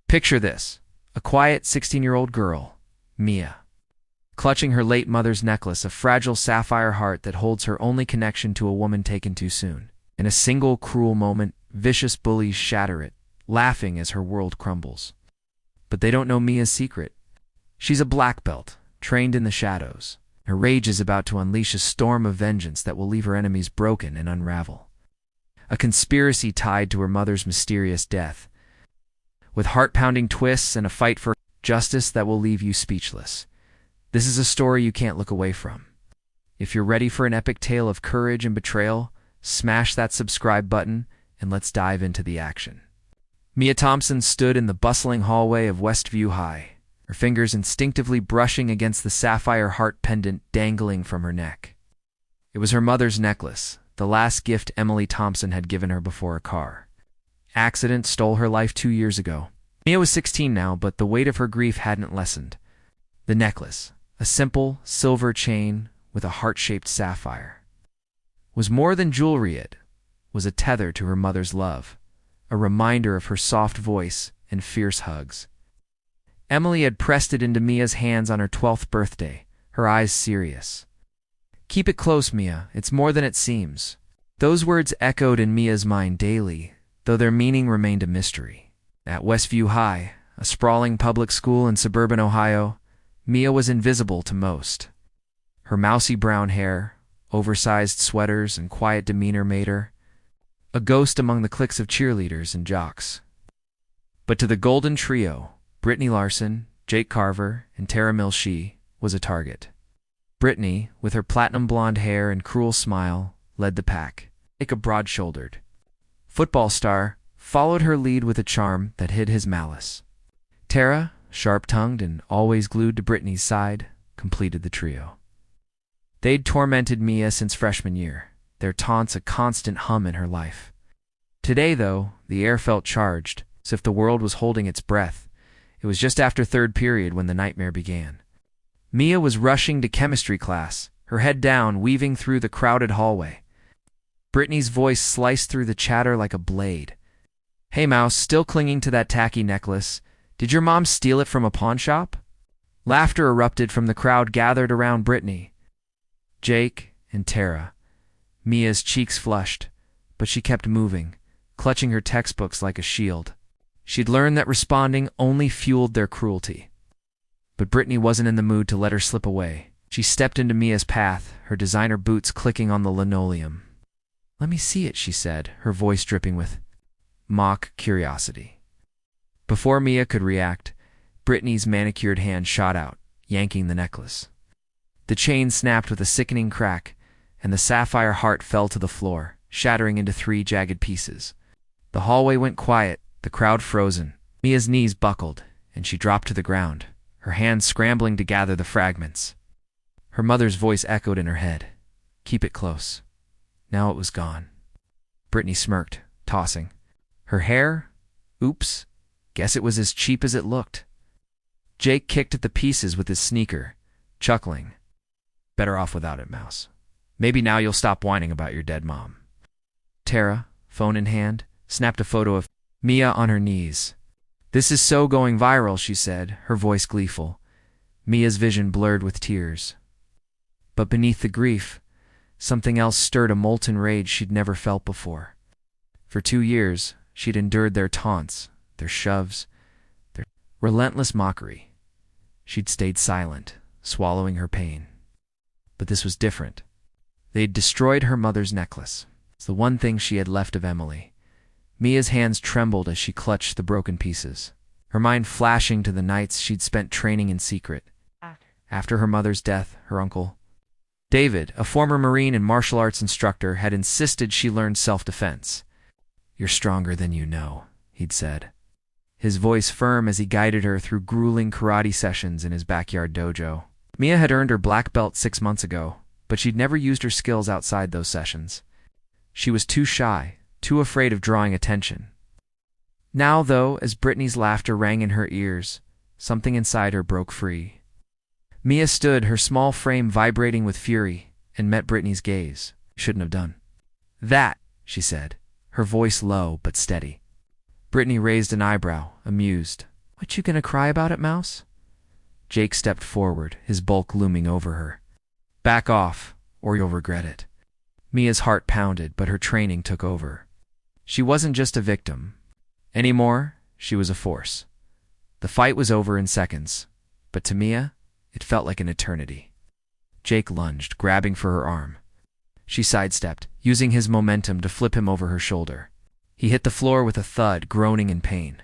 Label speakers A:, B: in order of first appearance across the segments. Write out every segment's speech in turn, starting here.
A: Picture this: a quiet 16-year-old girl, Mia, clutching her late mother's necklace, a fragile sapphire heart that holds her only connection to a woman taken too soon. In a single cruel moment, vicious bullies shatter it, laughing as her world crumbles. But they don't know Mia's secret. She's a black belt, trained in the shadows. Her rage is about to unleash a storm of vengeance that will leave her enemies broken and unravel. A conspiracy tied to her mother's mysterious death, with heart-pounding twists and a fight for justice that will leave you speechless. This is a story you can't look away from. If you're ready for an epic tale of courage and betrayal, smash that subscribe button and let's dive into the action. Mia Thompson stood in the bustling hallway of Westview High, her fingers instinctively brushing against the sapphire heart pendant dangling from her neck. It was her mother's necklace, the last gift Emily Thompson had given her before a car accident stole her life 2 years ago. Mia was 16 now, but the weight of her grief hadn't lessened. The necklace, a simple silver chain with a heart-shaped sapphire, was more than jewelry. It was a tether to her mother's love, a reminder of her soft voice and fierce hugs. Emily had pressed it into Mia's hands on her 12th birthday, her eyes serious. "Keep it close, Mia. It's more than it seems." Those words echoed in Mia's mind daily, though their meaning remained a mystery. At Westview High, a sprawling public school in suburban Ohio, Mia was invisible to most. Her mousy brown hair, oversized sweaters, and quiet demeanor made her a ghost among the cliques of cheerleaders and jocks. But to the golden trio, Brittany Larson, Jake Carver, and Tara Mills, she was a target. Brittany, with her platinum blonde hair and cruel smile, led the pack. Jake, a broad-shouldered football star, followed her lead with a charm that hid his malice. Tara, sharp-tongued and always glued to Brittany's side, completed the trio. They'd tormented Mia since freshman year, their taunts a constant hum in her life. Today, though, the air felt charged, as if the world was holding its breath. It was just after third period when the nightmare began. Mia was rushing to chemistry class, her head down, weaving through the crowded hallway. Brittany's voice sliced through the chatter like a blade. "Hey, Mouse, still clinging to that tacky necklace? Did your mom steal it from a pawn shop?" Laughter erupted from the crowd gathered around Brittany, Jake, and Tara. Mia's cheeks flushed, but she kept moving, clutching her textbooks like a shield. She'd learned that responding only fueled their cruelty. But Brittany wasn't in the mood to let her slip away. She stepped into Mia's path, her designer boots clicking on the linoleum. "Let me see it," she said, her voice dripping with mock curiosity. Before Mia could react, Brittany's manicured hand shot out, yanking the necklace. The chain snapped with a sickening crack, and the sapphire heart fell to the floor, shattering into 3 jagged pieces. The hallway went quiet, the crowd frozen. Mia's knees buckled, and she dropped to the ground, her hands scrambling to gather the fragments. Her mother's voice echoed in her head. "Keep it close." Now it was gone. Brittany smirked, tossing. Her hair? Oops. Guess it was as cheap as it looked. Jake kicked at the pieces with his sneaker, chuckling. "Better off without it, Mouse. Maybe now you'll stop whining about your dead mom." Tara, phone in hand, snapped a photo of Mia on her knees. "This is so going viral," she said, her voice gleeful. Mia's vision blurred with tears. But beneath the grief, something else stirred, a molten rage she'd never felt before. For 2 years, she'd endured their taunts, their shoves, their relentless mockery. She'd stayed silent, swallowing her pain. But this was different. They'd destroyed her mother's necklace. It's the one thing she had left of Emily. Mia's hands trembled as she clutched the broken pieces, her mind flashing to the nights she'd spent training in secret. After her mother's death, her uncle, David, a former Marine and martial arts instructor, had insisted she learn self-defense. "You're stronger than you know," he'd said, his voice firm as he guided her through grueling karate sessions in his backyard dojo. Mia had earned her black belt 6 months ago, but she'd never used her skills outside those sessions. She was too shy, too afraid of drawing attention. Now, though, as Brittany's laughter rang in her ears, something inside her broke free. Mia stood, her small frame vibrating with fury, and met Brittany's gaze. "Shouldn't have done that," she said, her voice low but steady. Brittany raised an eyebrow, amused. "What you gonna cry about it, Mouse?" Jake stepped forward, his bulk looming over her. "Back off, or you'll regret it." Mia's heart pounded, but her training took over. She wasn't just a victim. Anymore, she was a force. The fight was over in seconds, but to Mia, it felt like an eternity. Jake lunged, grabbing for her arm. She sidestepped, using his momentum to flip him over her shoulder. He hit the floor with a thud, groaning in pain.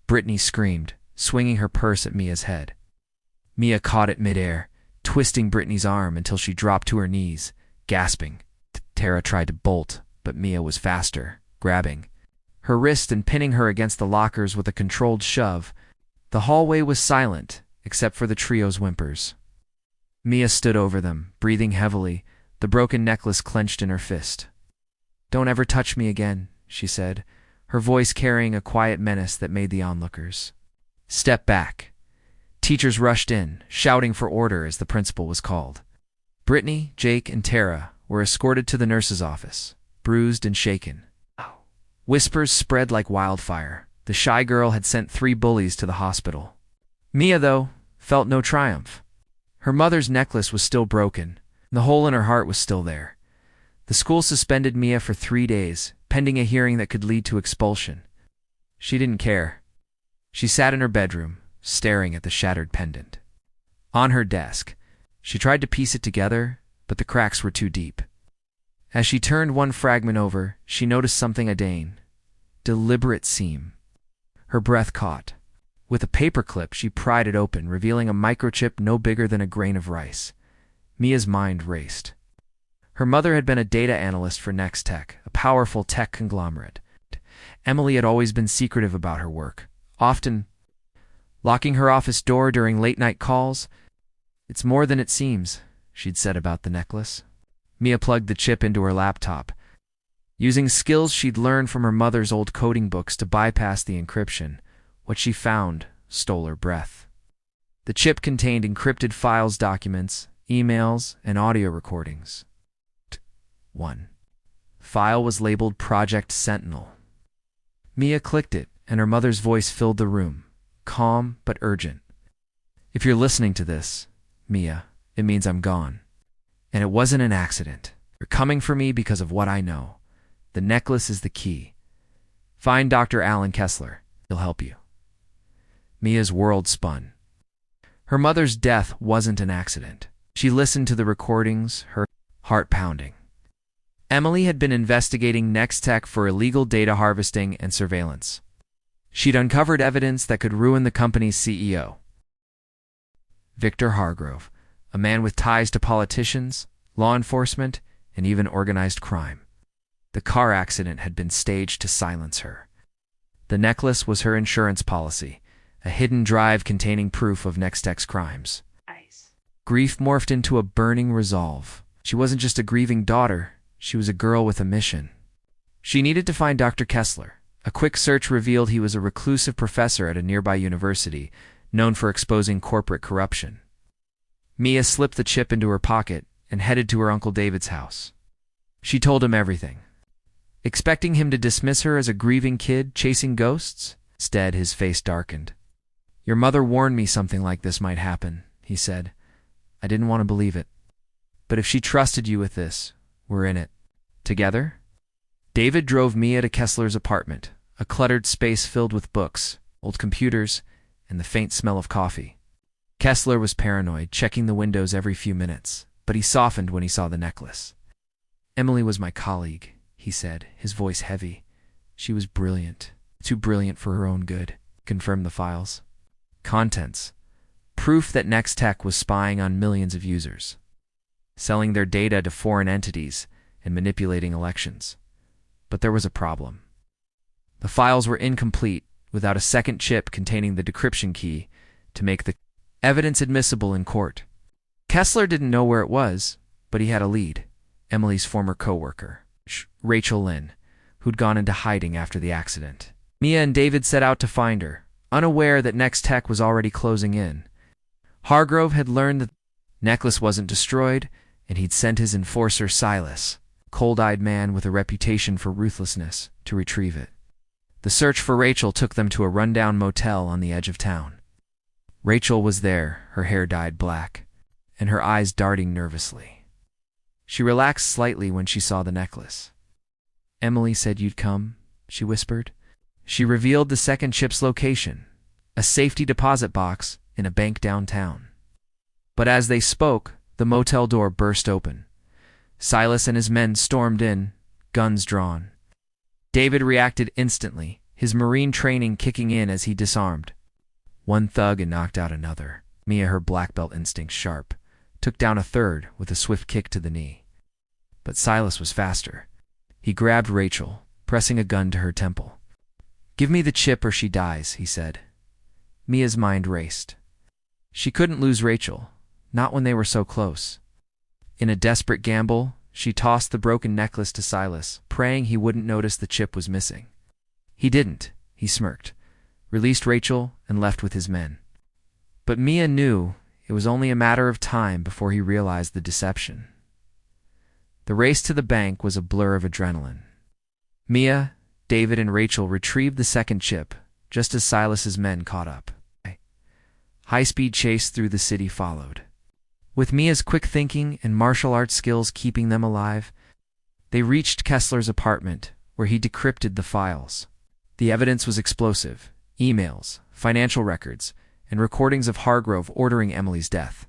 A: Brittany screamed, swinging her purse at Mia's head. Mia caught it midair, twisting Brittany's arm until she dropped to her knees, gasping. Tara tried to bolt, but Mia was faster, grabbing her wrist and pinning her against the lockers with a controlled shove. The hallway was silent, except for the trio's whimpers. Mia stood over them, breathing heavily, the broken necklace clenched in her fist. "Don't ever touch me again," she said, her voice carrying a quiet menace that made the onlookers step back. Teachers rushed in, shouting for order as the principal was called. Brittany, Jake, and Tara were escorted to the nurse's office, bruised and shaken. Whispers spread like wildfire. The shy girl had sent 3 bullies to the hospital. Mia, though, felt no triumph. Her mother's necklace was still broken. The hole in her heart was still there. The school suspended Mia for 3 days, pending a hearing that could lead to expulsion. She didn't care. She sat in her bedroom, staring at the shattered pendant. On her desk, she tried to piece it together, but the cracks were too deep. As she turned one fragment over, she noticed something mundane. Deliberate seam. Her breath caught. With a paperclip, she pried it open, revealing a microchip no bigger than a grain of rice. Mia's mind raced. Her mother had been a data analyst for Nextech, a powerful tech conglomerate. Emily had always been secretive about her work, often locking her office door during late-night calls. "It's more than it seems," she'd said about the necklace. Mia plugged the chip into her laptop, using skills she'd learned from her mother's old coding books to bypass the encryption. What she found stole her breath. The chip contained encrypted files, documents, emails, and audio recordings. 1. File was labeled Project Sentinel. Mia clicked it, and her mother's voice filled the room, calm but urgent. "If you're listening to this, Mia, it means I'm gone. And it wasn't an accident. You're coming for me because of what I know. The necklace is the key. Find Dr. Alan Kessler. He'll help you." Mia's world spun. Her mother's death wasn't an accident. She listened to the recordings, her heart pounding. Emily had been investigating Nextech for illegal data harvesting and surveillance. She'd uncovered evidence that could ruin the company's CEO. Victor Hargrove, a man with ties to politicians, law enforcement, and even organized crime. The car accident had been staged to silence her. The necklace was her insurance policy, a hidden drive containing proof of Nextech's crimes. Grief morphed into a burning resolve. She wasn't just a grieving daughter, she was a girl with a mission. She needed to find Dr. Kessler. A quick search revealed he was a reclusive professor at a nearby university, known for exposing corporate corruption. Mia slipped the chip into her pocket and headed to her Uncle David's house. She told him everything. Expecting him to dismiss her as a grieving kid chasing ghosts? Instead, his face darkened. "Your mother warned me something like this might happen," he said. "I didn't want to believe it. But if she trusted you with this, we're in it. Together?" David drove Mia to Kessler's apartment, a cluttered space filled with books, old computers, and the faint smell of coffee. Kessler was paranoid, checking the windows every few minutes, but he softened when he saw the necklace. "Emily was my colleague," he said, his voice heavy. "She was brilliant, too brilliant for her own good," confirmed the files. Contents: proof that Nextech was spying on millions of users, selling their data to foreign entities, and manipulating elections. But there was a problem. The files were incomplete, without a second chip containing the decryption key to make the evidence admissible in court. Kessler didn't know where it was, but he had a lead: Emily's former co-worker, Rachel Lynn, who'd gone into hiding after the accident. Mia and David set out to find her, unaware that Nextech was already closing in. Hargrove had learned that the necklace wasn't destroyed, and he'd sent his enforcer Silas, a cold-eyed man with a reputation for ruthlessness, to retrieve it. The search for Rachel took them to a rundown motel on the edge of town. Rachel was there, her hair dyed black, and her eyes darting nervously. She relaxed slightly when she saw the necklace. "Emily said you'd come," she whispered. She revealed the second chip's location, a safety deposit box in a bank downtown. But as they spoke, the motel door burst open. Silas and his men stormed in, guns drawn. David reacted instantly, his Marine training kicking in as he disarmed. One thug and knocked out another. Mia, her black belt instincts sharp, took down a third with a swift kick to the knee. But Silas was faster. He grabbed Rachel, pressing a gun to her temple. "Give me the chip or she dies," he said. Mia's mind raced. She couldn't lose Rachel, not when they were so close. In a desperate gamble, she tossed the broken necklace to Silas, praying he wouldn't notice the chip was missing. He didn't, he smirked, released Rachel, and left with his men. But Mia knew it was only a matter of time before he realized the deception. The race to the bank was a blur of adrenaline. Mia, David, and Rachel retrieved the second chip, just as Silas's men caught up. High-speed chase through the city followed. With Mia's quick thinking and martial arts skills keeping them alive, they reached Kessler's apartment, where he decrypted the files. The evidence was explosive: emails, financial records, and recordings of Hargrove ordering Emily's death.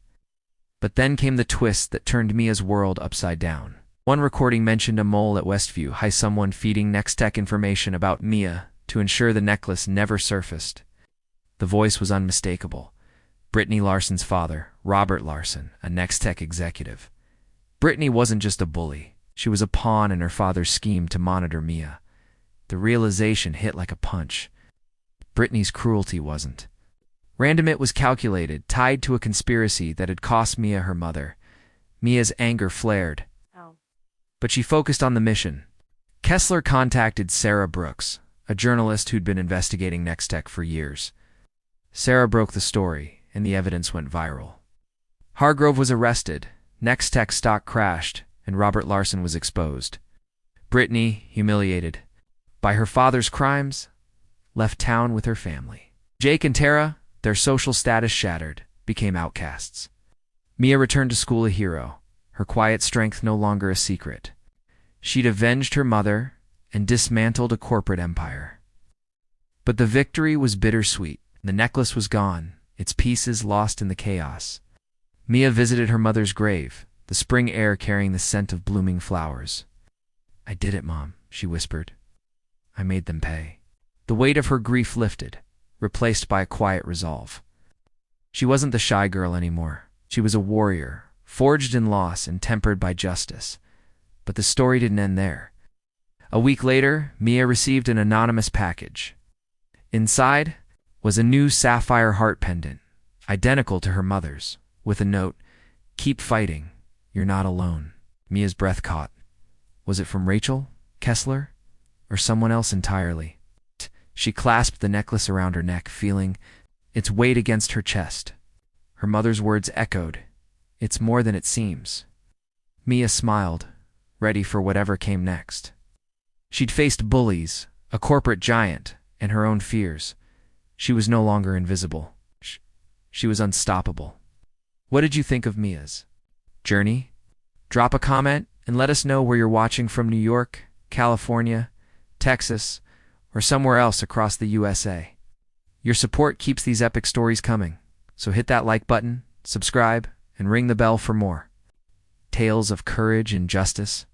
A: But then came the twist that turned Mia's world upside down. One recording mentioned a mole at Westview High, someone feeding Nextech information about Mia to ensure the necklace never surfaced. The voice was unmistakable. Brittany Larson's father, Robert Larson, a Nextech executive. Brittany wasn't just a bully. She was a pawn in her father's scheme to monitor Mia. The realization hit like a punch. Brittany's cruelty wasn't. Random, it was calculated, tied to a conspiracy that had cost Mia her mother. Mia's anger flared. But she focused on the mission. Kessler contacted Sarah Brooks, a journalist who'd been investigating Nextech for years. Sarah broke the story, and the evidence went viral. Hargrove was arrested, Nextech stock crashed, and Robert Larson was exposed. Brittany, humiliated by her father's crimes, left town with her family. Jake and Tara, their social status shattered, became outcasts. Mia returned to school a hero, her quiet strength no longer a secret. She'd avenged her mother and dismantled a corporate empire. But the victory was bittersweet. The necklace was gone, its pieces lost in the chaos. Mia visited her mother's grave, the spring air carrying the scent of blooming flowers. "I did it, Mom," she whispered. "I made them pay." The weight of her grief lifted, replaced by a quiet resolve. She wasn't the shy girl anymore. She was a warrior, forged in loss and tempered by justice. But the story didn't end there. A week later, Mia received an anonymous package. Inside was a new sapphire heart pendant, identical to her mother's, with a note, "Keep fighting, you're not alone." Mia's breath caught. Was it from Rachel, Kessler, or someone else entirely? She clasped the necklace around her neck, feeling its weight against her chest. Her mother's words echoed, "It's more than it seems." Mia smiled, ready for whatever came next. She'd faced bullies, a corporate giant, and her own fears. She was no longer invisible. She was unstoppable. What did you think of Mia's journey? Drop a comment and let us know where you're watching from: New York, California, Texas, or somewhere else across the USA. Your support keeps these epic stories coming, so hit that like button, subscribe, and ring the bell for more tales of courage and justice.